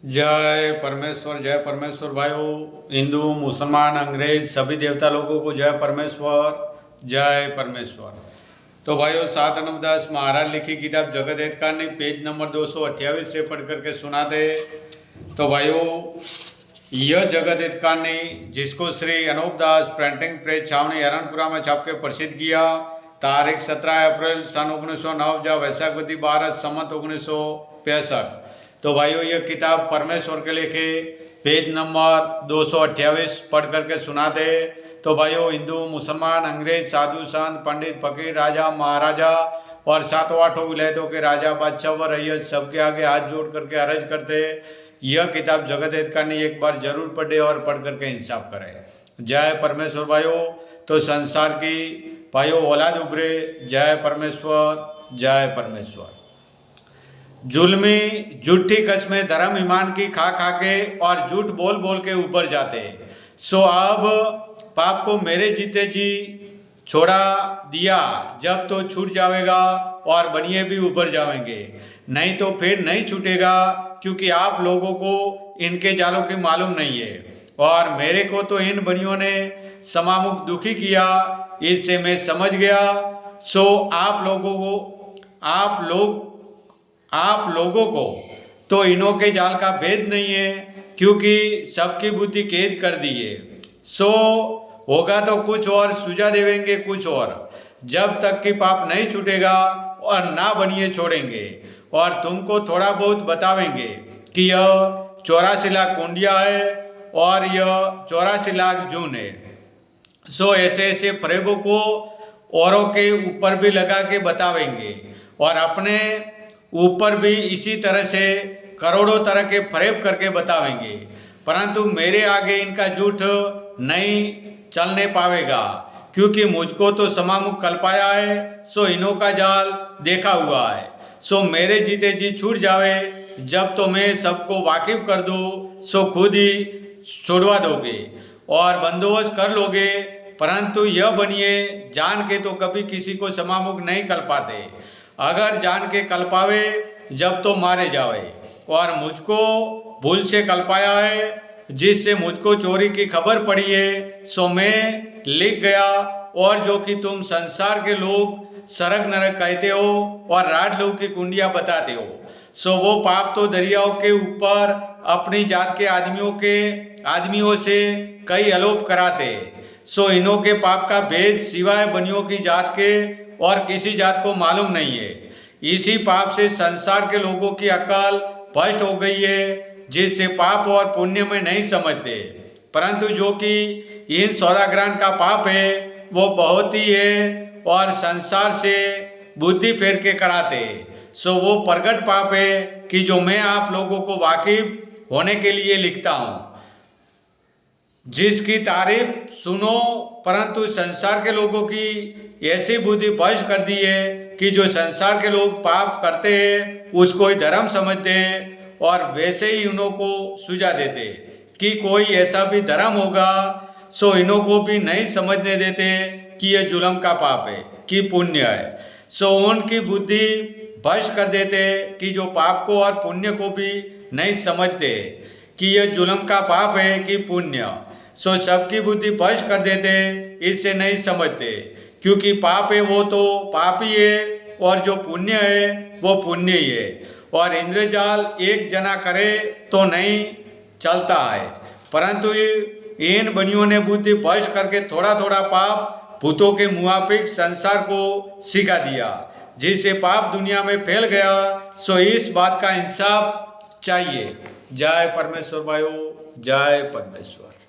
जय परमेश्वर भाइयों। हिंदू, मुसलमान, अंग्रेज सभी देवता लोगों को जय परमेश्वर। तो भाइयों, सात अनबदास महाराज लिखी किताब जगत हितकारणी पेज नंबर 228 से पढ़ करके सुना दे। तो भाइयों, यह जगत हितकारणी जिसको श्री अनूपदास प्रिंटिंग प्रेस छावनी हरणपुरा में छाप के प्रसिद्ध किया, तारीख 17 अप्रैल सन 1909 जब वैशाखवती 12 संवत 1965। तो भाइयों, यह किताब परमेश्वर के लिखे पेज नंबर 228 पढ़ करके सुना दे। तो भाइयों, हिंदू, मुसलमान, अंग्रेज, साधु, संत, पंडित, फकीर, राजा, महाराजा और सातों आठों विलायतों के राजा, बादशाह व रैयत सबके आगे हाथ जोड़ करके अर्ज करते, यह किताब जगत हितकारणी एक बार जरूर पढ़े और पढ़ करके इंसाफ करे। जय परमेश्वर भाइयों। तो संसार की भाइयों औलाद उभरे। जय परमेश्वर। जुल्मी झूठी कस्में धर्म ईमान की खा खा के और झूठ बोल बोल के ऊपर जाते, सो अब पाप को मेरे जीते जी छोड़ा दिया, जब तो छूट जाएगा और बनिए भी ऊपर जाएंगे, नहीं तो फिर नहीं छूटेगा, क्योंकि आप लोगों को इनके जालों की मालूम नहीं है और मेरे को तो इन बनियों ने समामुख दुखी किया, इससे मैं समझ गया। सो आप लोगों को तो इनों के जाल का भेद नहीं है, क्योंकि सबकी बुद्धि कैद कर दी है। सो होगा तो कुछ और सुझा देवेंगे कुछ और, जब तक कि पाप नहीं छूटेगा और ना बनिए छोड़ेंगे, और तुमको थोड़ा बहुत बतावेंगे कि यह 84 लाख कुंडिया है और यह 84 लाख जून है। सो ऐसे ऐसे प्रयोगों को औरों के ऊपर भी लगा के बतावेंगे और अपने ऊपर भी इसी तरह से करोड़ों तरह के प्रयोग करके बतावेंगे, परंतु मेरे आगे इनका झूठ नहीं चलने पावेगा, क्योंकि मुझको तो समामुख कल पाया है, सो इनों का जाल देखा हुआ है। सो मेरे जीते जी छूट जावे, जब तो मैं सबको वाकिफ कर दूँ, सो खुद ही छुड़वा दोगे और बंदोबस्त कर लोगे, परंतु यह बनिए जान के तो कभी किसी को समामुख नहीं कल पाते। अगर जान के कल पावे, जब तो मारे जावे, और मुझको भूल से कल पाया है, जिससे मुझको चोरी की खबर पड़ी है, सो मैं लिख गया, और जो कि तुम संसार के लोग सरक नरक कहते हो और राड लोग की कुंडिया बताते हो, सो वो पाप तो दरियाओं के ऊपर अपनी जात के आदमियों से कई आलोप कराते, सो इनों के पाप का भेद सिवाय बनियों की जात के और किसी जात को मालूम नहीं है। इसी पाप से संसार के लोगों की अक्ल भ्रष्ट हो गई है, जिससे पाप और पुण्य में नहीं समझते, परंतु जो कि इन सौदागरान का पाप है वो बहुत ही है और संसार से बुद्धि फेर के कराते, सो वो प्रगट पाप है कि जो मैं आप लोगों को वाकिफ होने के लिए लिखता हूँ, जिसकी तारीफ सुनो, परंतु संसार के लोगों की ऐसी बुद्धि भ्रष्ट कर दी है कि जो संसार के लोग पाप करते हैं उसको ही धर्म समझते हैं और वैसे ही इन्हों को सुझा देते कि कोई ऐसा भी धर्म होगा, सो इन्हों को भी नहीं समझने देते कि यह जुल्म का पाप है कि पुण्य है। सो उनकी बुद्धि भ्रष्ट कर देते कि जो पाप को और पुण्य को भी नहीं समझते कि यह जुल्म का पाप है कि पुण्य, सो सबकी बुद्धि भ्रष्ट कर देते, इससे नहीं समझते, क्योंकि पाप है वो तो पाप ही है और जो पुण्य है वो पुण्य ही है, और इंद्रजाल एक जना करे तो नहीं चलता है, परंतु इन बनियों ने बुद्धि भ्रष्ट करके थोड़ा थोड़ा पाप भूतों के मुआफिक संसार को सिखा दिया, जिससे पाप दुनिया में फैल गया। सो इस बात का इंसाफ चाहिए। जय परमेश्वर भाइयों, जय परमेश्वर।